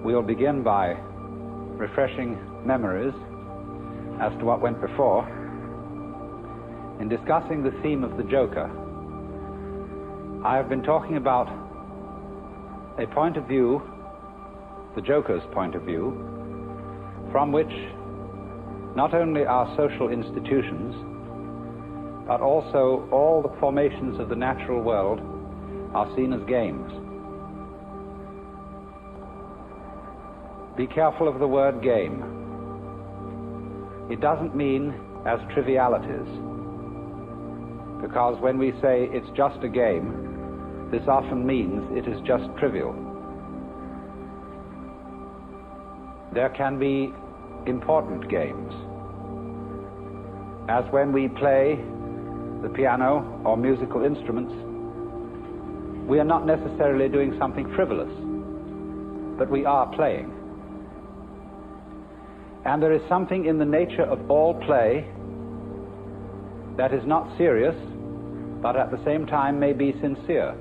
We'll begin by refreshing memories as to what went before. In discussing the theme of the Joker, I have been talking about a point of view, the Joker's point of view, from which not only our social institutions, but also all the formations of the natural world are seen as games. Be careful of the word game. It doesn't mean as trivialities, because when we say it's just a game, this often means it is just trivial. There can be important games, as when we play the piano or musical instruments. We are not necessarily doing something frivolous, but we are playing. And there is something in the nature of all play that is not serious, but at the same time may be sincere.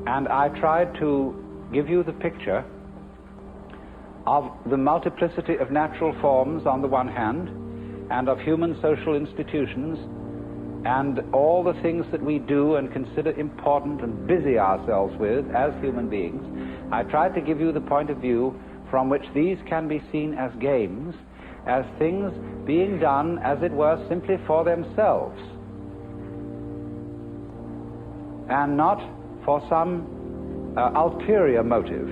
And I tried to give you the picture of the multiplicity of natural forms on the one hand, and of human social institutions, and all the things that we do and consider important and busy ourselves with as human beings. I tried to give you the point of view from which these can be seen as games, as things being done, as it were, simply for themselves, and not for some ulterior motive.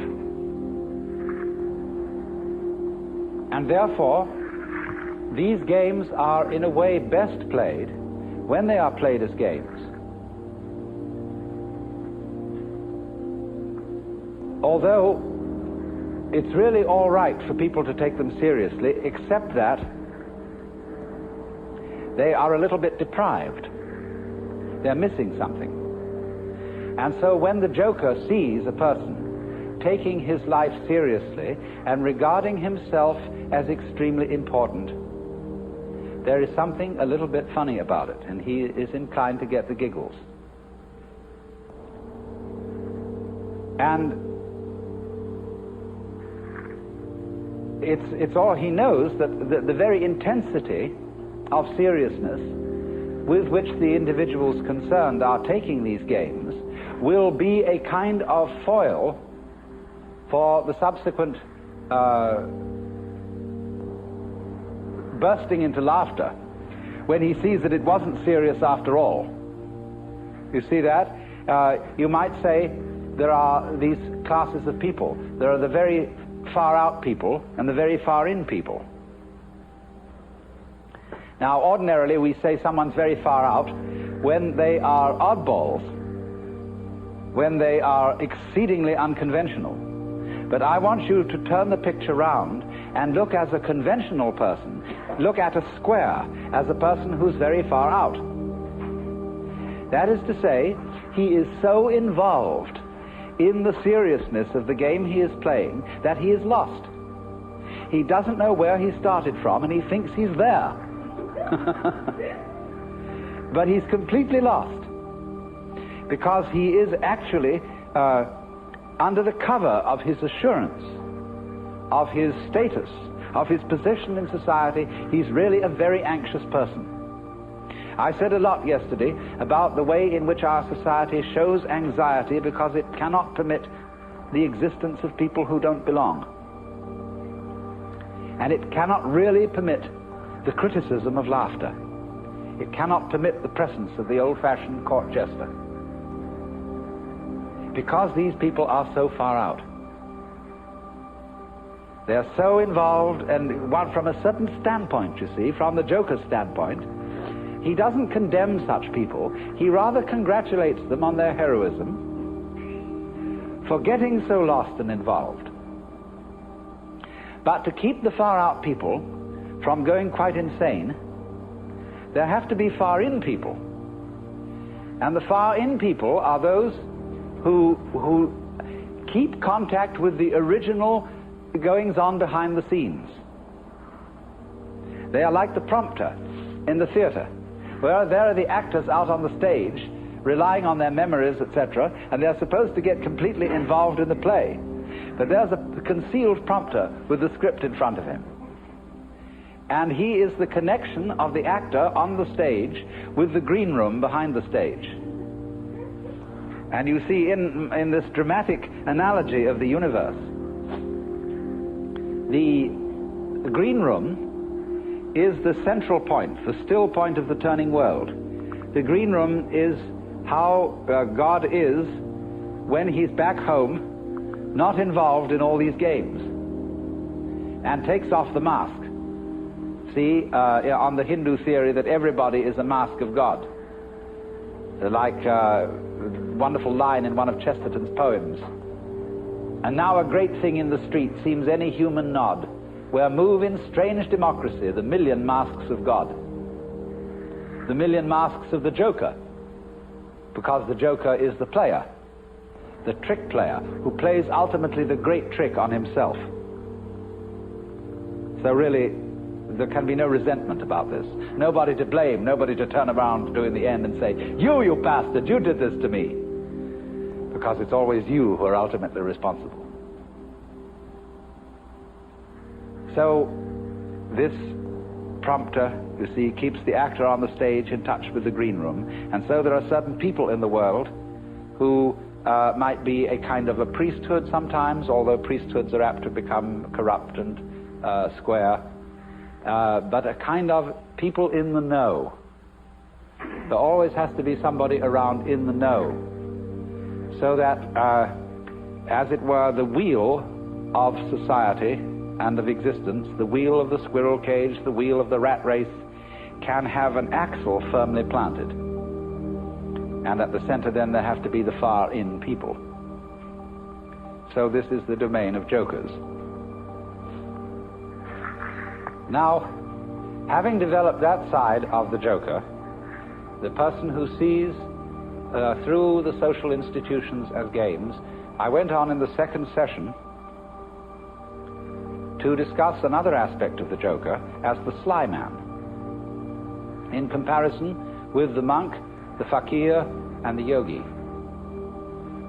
And therefore, these games are in a way best played when they are played as games. Although it's really all right for people to take them seriously, except that they are a little bit deprived. They're missing something. And so when the Joker sees a person taking his life seriously and regarding himself as extremely important, there is something a little bit funny about it, and he is inclined to get the giggles. And it's all he knows, that the very intensity of seriousness with which the individuals concerned are taking these games will be a kind of foil for the subsequent bursting into laughter when he sees that it wasn't serious after all. You see that? You might say there are these classes of people. There are the very far out people and the very far in people. Now, ordinarily we say someone's very far out when they are oddballs, when they are exceedingly unconventional. But I want you to turn the picture round and look as a conventional person, look at a square as a person who's very far out. That is to say, he is so involved in the seriousness of the game he is playing that he is lost. He doesn't know where he started from, and he thinks he's there. But he's completely lost, because he is actually under the cover of his assurance, of his status, of his position in society. He's really a very anxious person. I said a lot yesterday about the way in which our society shows anxiety because it cannot permit the existence of people who don't belong. And it cannot really permit the criticism of laughter. It cannot permit the presence of the old-fashioned court jester, because these people are so far out. They're so involved, and one from a certain standpoint, you see, from the Joker's standpoint, he doesn't condemn such people. He rather congratulates them on their heroism for getting so lost and involved. But to keep the far-out people from going quite insane, there have to be far-in people. And the far-in people are those who keep contact with the original goings-on behind the scenes. They are like the prompter in the theater, where there are the actors out on the stage relying on their memories, etc., and they're supposed to get completely involved in the play. But there's a concealed prompter with the script in front of him. And he is the connection of the actor on the stage with the green room behind the stage. And you see in this dramatic analogy of the universe, the green room is the central point, the still point of the turning world. The green room is how God is when he's back home, not involved in all these games, and takes off the mask. See, on the Hindu theory that everybody is a mask of God. Like a wonderful line in one of Chesterton's poems. And now a great thing in the street seems any human nod, where move in strange democracy the million masks of God. The million masks of the Joker, because the Joker is the player, the trick player, who plays ultimately the great trick on himself. So really, there can be no resentment about this. Nobody to blame, nobody to turn around to in the end and say, you bastard, you did this to me. Because it's always you who are ultimately responsible. So, this prompter, you see, keeps the actor on the stage in touch with the green room. And so there are certain people in the world who might be a kind of a priesthood sometimes, although priesthoods are apt to become corrupt and square. But a kind of people in the know. There always has to be somebody around in the know, so that, as it were, the wheel of society and of existence, the wheel of the squirrel cage, the wheel of the rat race, can have an axle firmly planted. And at the center then there have to be the far-in people. So this is the domain of jokers. Now, having developed that side of the joker, the person who sees through the social institutions as games, I went on in the second session to discuss another aspect of the joker as the sly man, in comparison with the monk, the fakir, and the yogi,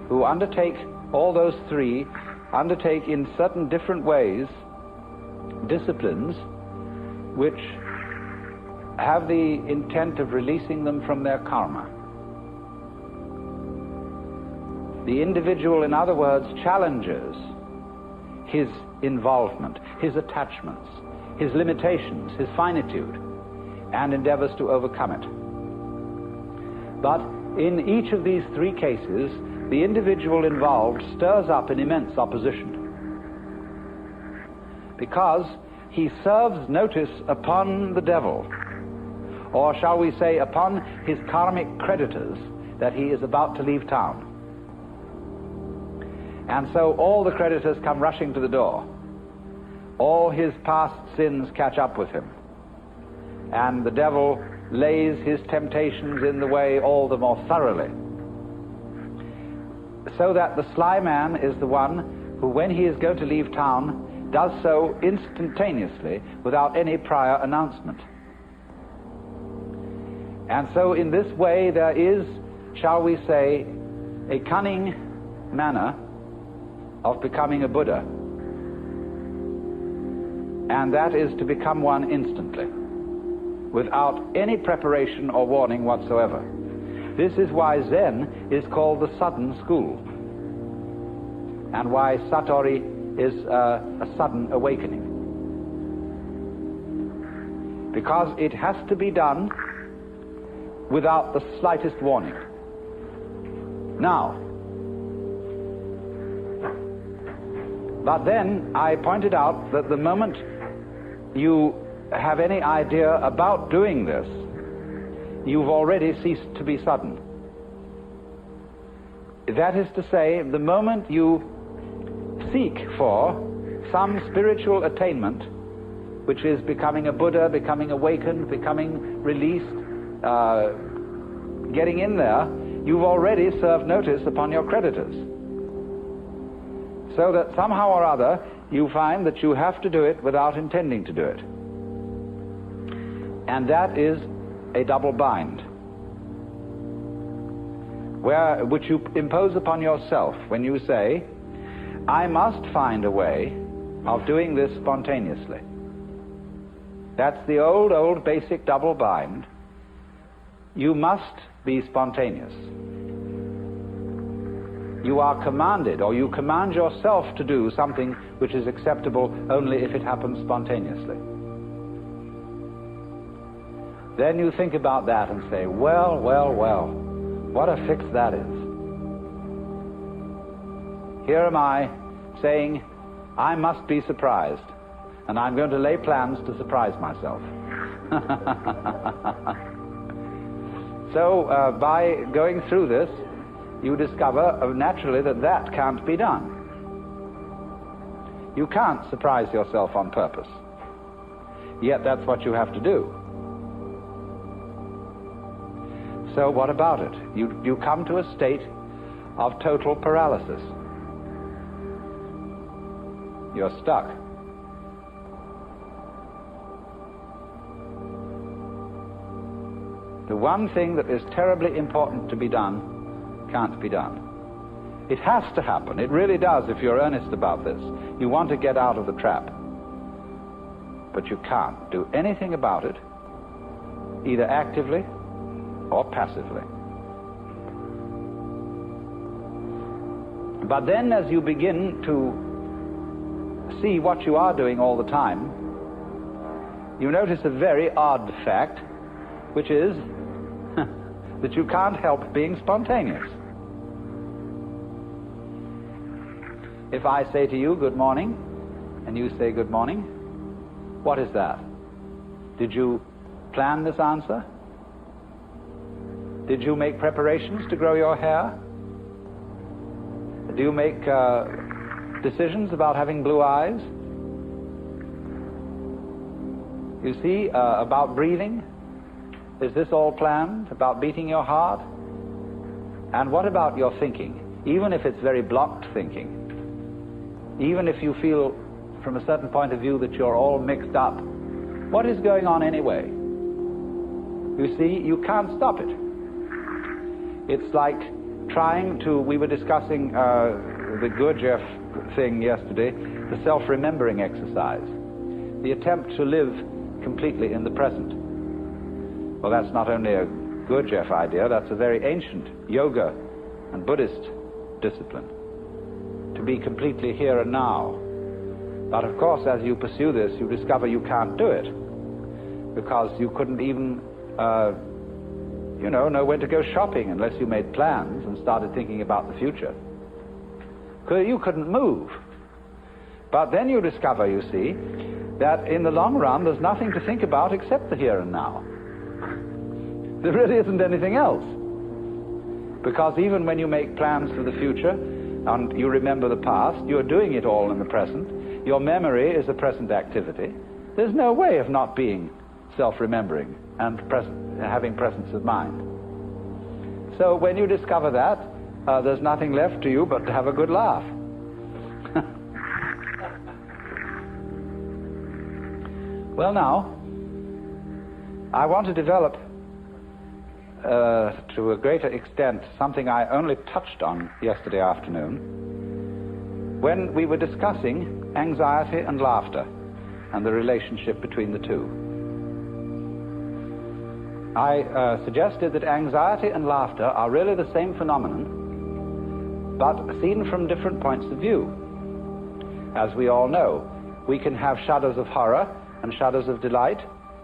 who undertake all those three, undertake in certain different ways disciplines which have the intent of releasing them from their karma. The individual, in other words, challenges his involvement, his attachments, his limitations, his finitude, and endeavors to overcome it. But in each of these three cases, the individual involved stirs up an immense opposition, because he serves notice upon the devil, or shall we say upon his karmic creditors, that he is about to leave town. And so all the creditors come rushing to the door. All his past sins catch up with him. And the devil lays his temptations in the way all the more thoroughly. So that the sly man is the one who, when he is going to leave town, does so instantaneously without any prior announcement. And so in this way there is, shall we say, a cunning manner of becoming a Buddha. And that is to become one instantly, without any preparation or warning whatsoever. This is why Zen is called the sudden school, and why Satori is a sudden awakening. Because it has to be done without the slightest warning. Now, but then I pointed out that the moment you have any idea about doing this, you've already ceased to be sudden. That is to say, the moment you seek for some spiritual attainment, which is becoming a Buddha, becoming awakened, becoming released, getting in there, you've already served notice upon your creditors. So that somehow or other you find that you have to do it without intending to do it. And that is a double bind. which you impose upon yourself when you say, I must find a way of doing this spontaneously. That's the old basic double bind. You must be spontaneous. You are commanded, or you command yourself to do something which is acceptable only if it happens spontaneously. Then you think about that and say, well, what a fix that is. Here am I saying, I must be surprised, and I'm going to lay plans to surprise myself. So by going through this, you discover naturally that can't be done. You can't surprise yourself on purpose. Yet that's what you have to do. So what about it? You come to a state of total paralysis. You're stuck. The one thing that is terribly important to be done can't be done. It has to happen. It really does if you're earnest about this. You want to get out of the trap. But you can't do anything about it, either actively or passively. But then as you begin to see what you are doing all the time, you notice a very odd fact, which is that you can't help being spontaneous. If I say to you, good morning, and you say good morning, what is that? Did you plan this answer? Did you make preparations to grow your hair? Do you make decisions about having blue eyes? You see, about breathing? Is this all planned? About beating your heart? And what about your thinking? Even if it's very blocked thinking, even if you feel from a certain point of view that you're all mixed up, what is going on anyway? You see, you can't stop it. It's like trying to, we were discussing the Gurdjieff thing yesterday, the self-remembering exercise, the attempt to live completely in the present. Well, that's not only a Gurdjieff idea, that's a very ancient yoga and Buddhist discipline, to be completely here and now. But of course, as you pursue this, you discover you can't do it, because you couldn't even know when to go shopping unless you made plans and started thinking about the future. You couldn't move. But then you discover, you see, that in the long run there's nothing to think about except the here and now. There really isn't anything else. Because even when you make plans for the future and you remember the past, you're doing it all in the present. Your memory is a present activity. There's no way of not being self-remembering and having presence of mind. So when you discover that, there's nothing left to you but to have a good laugh. Well, now, I want to develop to a greater extent something I only touched on yesterday afternoon when we were discussing anxiety and laughter and the relationship between the two. I suggested that anxiety and laughter are really the same phenomenon, but seen from different points of view. As we all know, we can have shudders of horror and shudders of delight,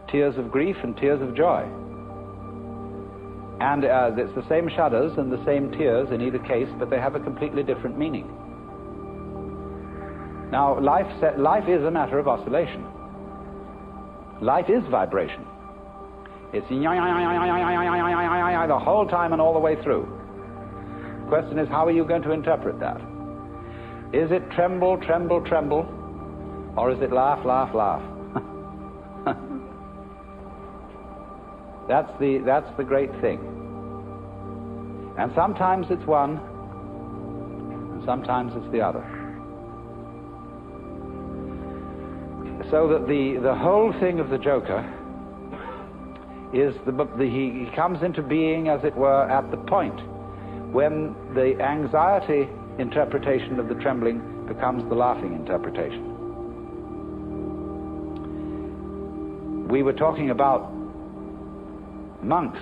tears of grief and tears of joy. And it's the same shudders and the same tears in either case, but they have a completely different meaning. Now, life is a matter of oscillation. Life is vibration. It's the whole time and all the way through. The question is, how are you going to interpret that? Is it tremble, tremble, tremble, or is it laugh, laugh, laugh? That's the great thing. And sometimes it's one, and sometimes it's the other. So that the whole thing of the Joker is he comes into being, as it were, at the point when the anxiety interpretation of the trembling becomes the laughing interpretation. We were talking about monks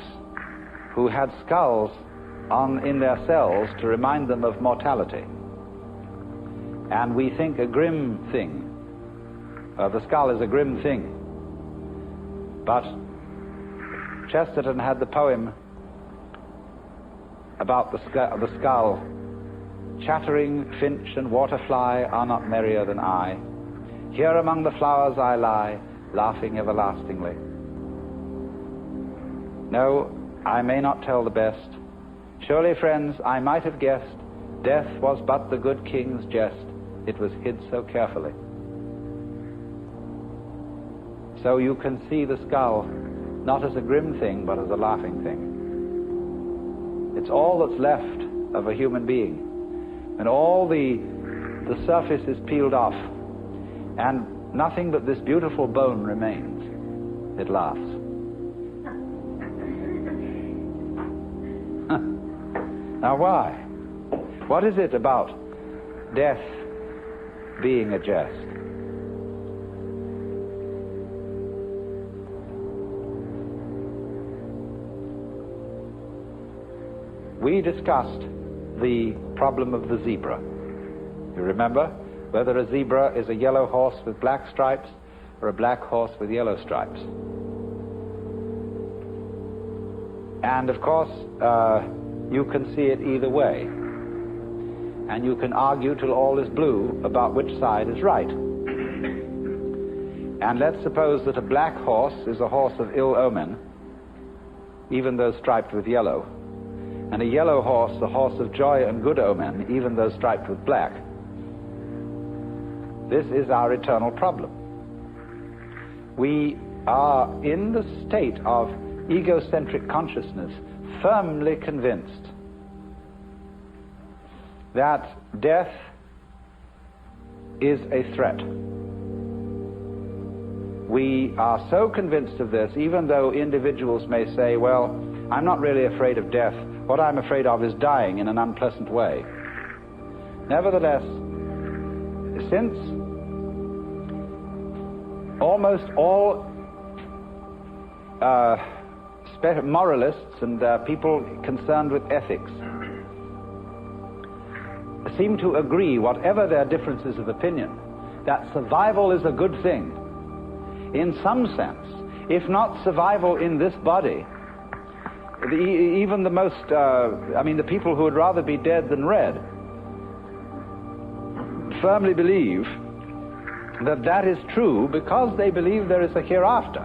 who had skulls in their cells to remind them of mortality. And we think a grim thing. The skull is a grim thing. But Chesterton had the poem about the skull. Chattering finch and waterfly are not merrier than I. Here among the flowers I lie, laughing everlastingly. No, I may not tell the best. Surely, friends, I might have guessed death was but the good king's jest. It was hid so carefully. So you can see the skull not as a grim thing, but as a laughing thing. It's all that's left of a human being. And all the surface is peeled off, and nothing but this beautiful bone remains. It laughs. Now why? What is it about death being a jest? We discussed the problem of the zebra. You remember whether a zebra is a yellow horse with black stripes or a black horse with yellow stripes. And of course, you can see it either way. And you can argue till all is blue about which side is right. And let's suppose that a black horse is a horse of ill omen, even though striped with yellow, and a yellow horse a horse of joy and good omen, even though striped with black. This is our eternal problem. We are in the state of egocentric consciousness, firmly convinced that death is a threat. We are so convinced of this, even though individuals may say, well, I'm not really afraid of death. What I'm afraid of is dying in an unpleasant way. Nevertheless, since almost all moralists and people concerned with ethics seem to agree, whatever their differences of opinion, that survival is a good thing. In some sense, if not survival in this body, even the most, the people who would rather be dead than red, firmly believe that that is true because they believe there is a hereafter,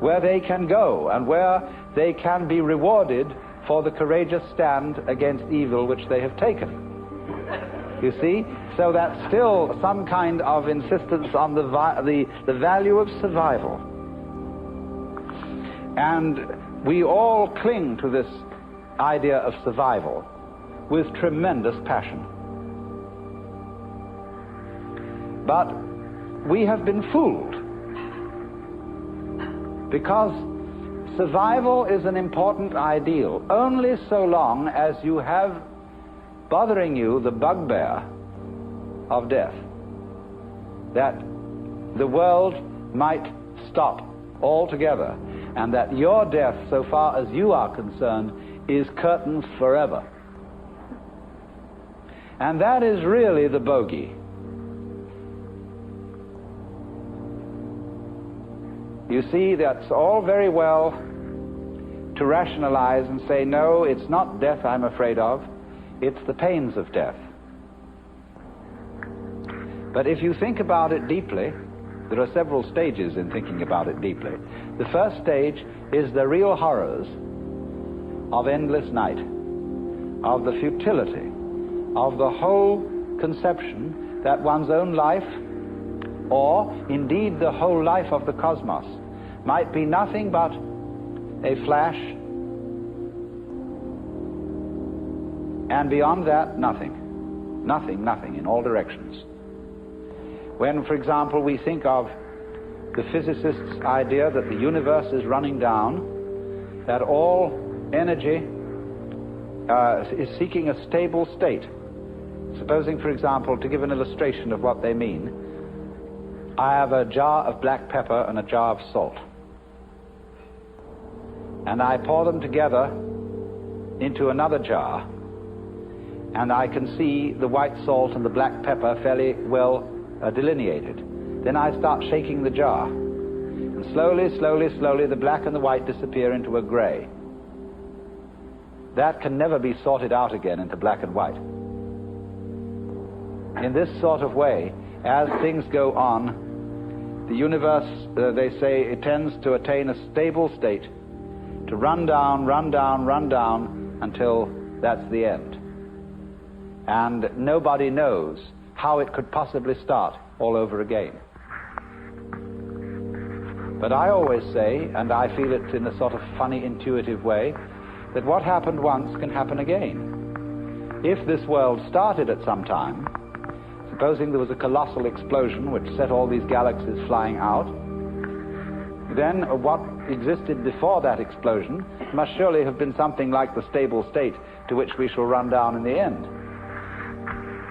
where they can go and where they can be rewarded for the courageous stand against evil which they have taken. You see? So that's still some kind of insistence on the value of survival. And we all cling to this idea of survival with tremendous passion. But we have been fooled, because survival is an important ideal only so long as you have bothering you the bugbear of death, that the world might stop altogether, and that your death, so far as you are concerned, is curtained forever. And that is really the bogey. You see, that's all very well to rationalize and say, no, it's not death I'm afraid of, it's the pains of death. But if you think about it deeply, there are several stages in thinking about it deeply. The first stage is the real horrors of endless night, of the futility, of the whole conception that one's own life, or indeed the whole life of the cosmos, might be nothing but a flash, and beyond that, nothing. Nothing, nothing, in all directions. When, for example, we think of the physicist's idea that the universe is running down, that all energy is seeking a stable state. Supposing, for example, to give an illustration of what they mean, I have a jar of black pepper and a jar of salt, and I pour them together into another jar, and I can see the white salt and the black pepper fairly well delineated. Then I start shaking the jar, and slowly, slowly, slowly the black and the white disappear into a gray. That can never be sorted out again into black and white. In this sort of way, as things go on, the universe, they say, it tends to attain a stable state, to run down, run down, run down, until that's the end. And nobody knows how it could possibly start all over again. But I always say, and I feel it in a sort of funny, intuitive way, that what happened once can happen again. If this world started at some time, supposing there was a colossal explosion which set all these galaxies flying out, then what existed before that explosion must surely have been something like the stable state to which we shall run down in the end.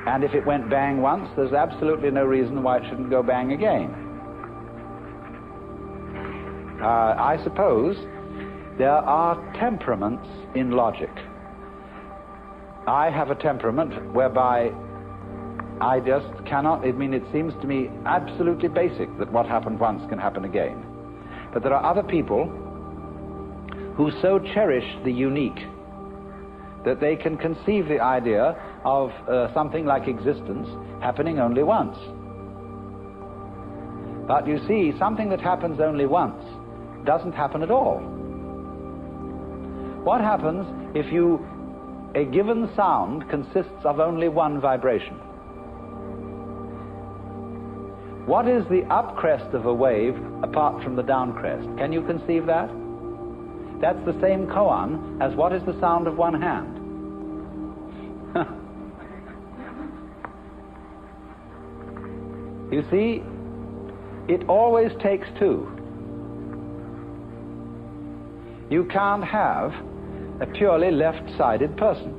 And if it went bang once, there's absolutely no reason why it shouldn't go bang again. I suppose there are temperaments in logic. I have a temperament whereby I just cannot, it seems to me absolutely basic that what happened once can happen again. But there are other people who so cherish the unique that they can conceive the idea of something like existence happening only once. But you see, something that happens only once doesn't happen at all. What happens if a given sound consists of only one vibration? What is the up crest of a wave apart from the down crest? Can you conceive that? That's the same koan as what is the sound of one hand. You see, it always takes two. You can't have a purely left-sided person.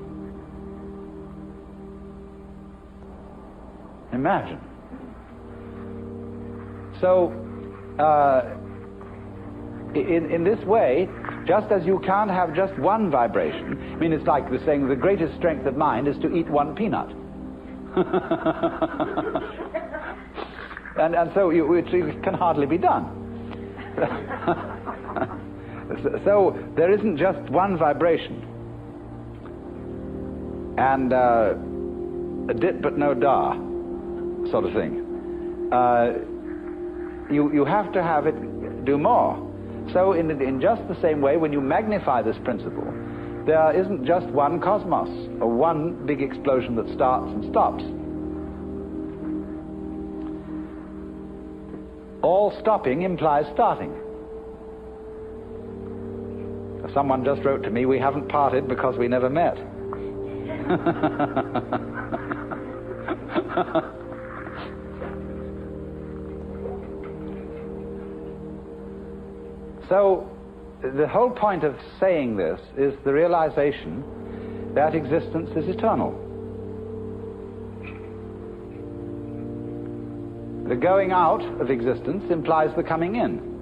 Imagine. So, in this way, just as you can't have just one vibration, I mean, it's like the saying, the greatest strength of mind is to eat one peanut. and so it can hardly be done. So there isn't just one vibration. And a dit but no da sort of thing. You have to have it do more. So in just the same way, when you magnify this principle, there isn't just one cosmos, or one big explosion that starts and stops. All stopping implies starting. Someone just wrote to me, we haven't parted because we never met. So, the whole point of saying this is the realization that existence is eternal. The going out of existence implies the coming in.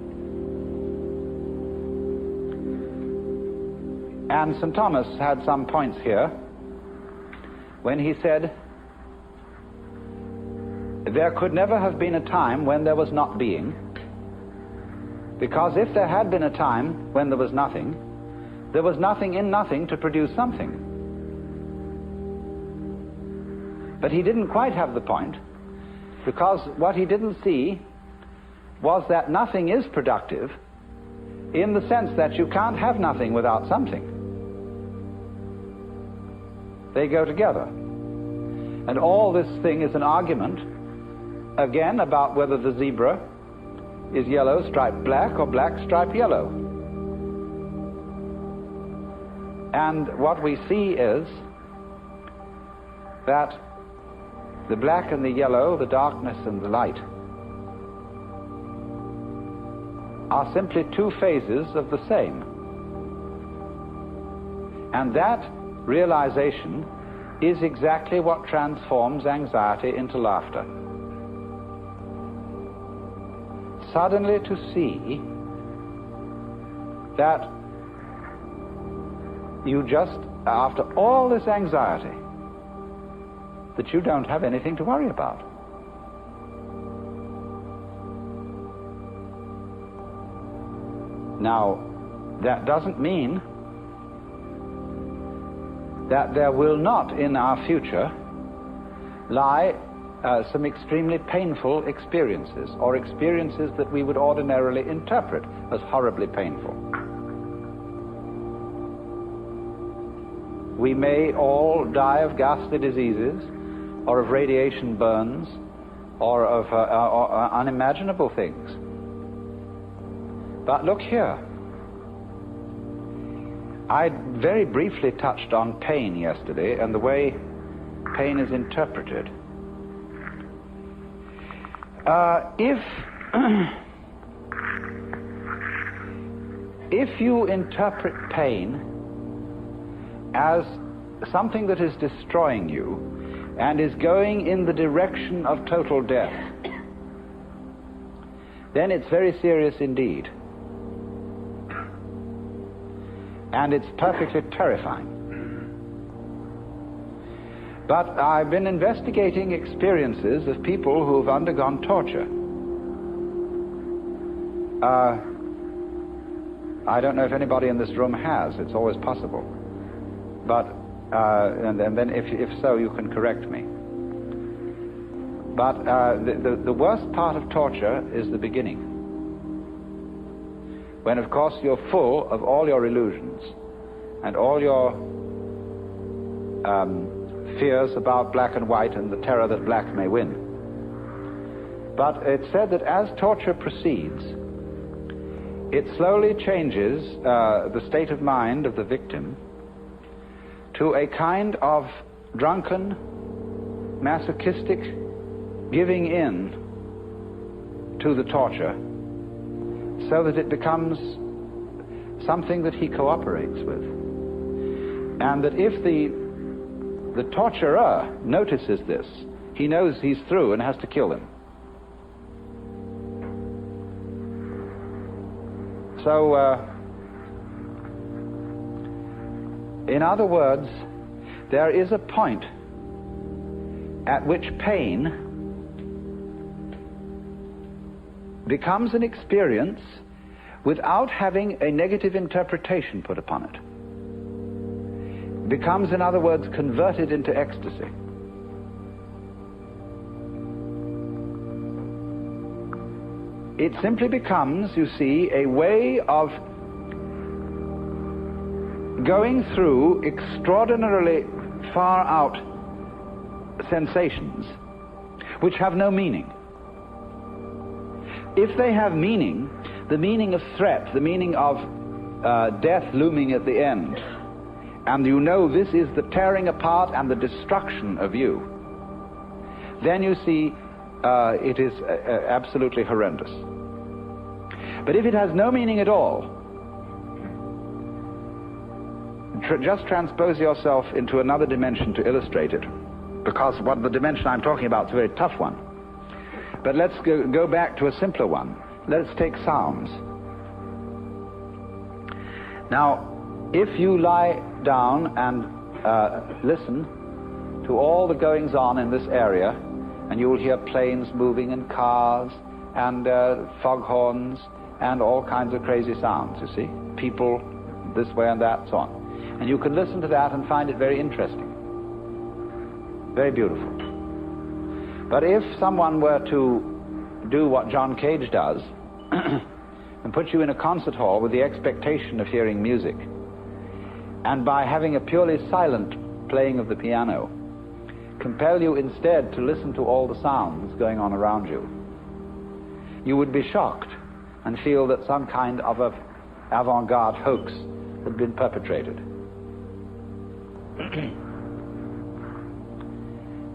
And St. Thomas had some points here when he said, there could never have been a time when there was not being, because if there had been a time when there was nothing in nothing to produce something. But he didn't quite have the point, because what he didn't see was that nothing is productive in the sense that you can't have nothing without something. They go together. And all this thing is an argument, again, about whether the zebra is yellow striped black or black striped yellow. And what we see is that the black and the yellow, the darkness and the light, are simply two phases of the same. And that realization is exactly what transforms anxiety into laughter. Suddenly to see that you just, after all this anxiety, that you don't have anything to worry about. Now, that doesn't mean that there will not in our future lie some extremely painful experiences, or experiences that we would ordinarily interpret as horribly painful. We may all die of ghastly diseases, or of radiation burns, or of unimaginable things. But look here. I very briefly touched on pain yesterday and the way pain is interpreted. If you interpret pain as something that is destroying you and is going in the direction of total death, then it's very serious indeed. And it's perfectly terrifying. But I've been investigating experiences of people who've undergone torture. I don't know if anybody in this room has. It's always possible. But, and then if so, you can correct me. But the worst part of torture is the beginning. When, of course, you're full of all your illusions and all your fears about black and white and the terror that black may win. But it's said that as torture proceeds, it slowly changes the state of mind of the victim to a kind of drunken, masochistic giving in to the torture, so that it becomes something that he cooperates with. And that if the torturer notices this, he knows he's through and has to kill him. So, in other words, there is a point at which pain becomes an experience without having a negative interpretation put upon it. Becomes, in other words, converted into ecstasy. It simply becomes, you see, a way of going through extraordinarily far out sensations which have no meaning. If they have meaning, the meaning of threat, the meaning of death looming at the end, and you know this is the tearing apart and the destruction of you, then you see it is absolutely horrendous. But if it has no meaning at all, just transpose yourself into another dimension to illustrate it, because what the dimension I'm talking about is a very tough one. But let's go back to a simpler one. Let's take sounds. Now, if you lie down and listen to all the goings-on in this area, and you will hear planes moving and cars and foghorns and all kinds of crazy sounds, you see, people this way and that, so on. And you can listen to that and find it very interesting, very beautiful. But if someone were to do what John Cage does and put you in a concert hall with the expectation of hearing music, and by having a purely silent playing of the piano, compel you instead to listen to all the sounds going on around you, you would be shocked and feel that some kind of an avant-garde hoax had been perpetrated.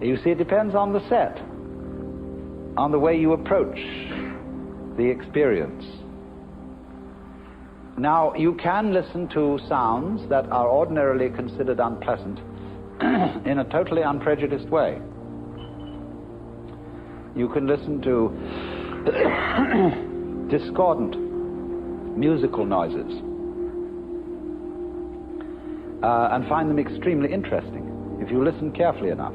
You see, it depends on the set, on the way you approach the experience. Now, you can listen to sounds that are ordinarily considered unpleasant in a totally unprejudiced way. You can listen to discordant musical noises and find them extremely interesting if you listen carefully enough.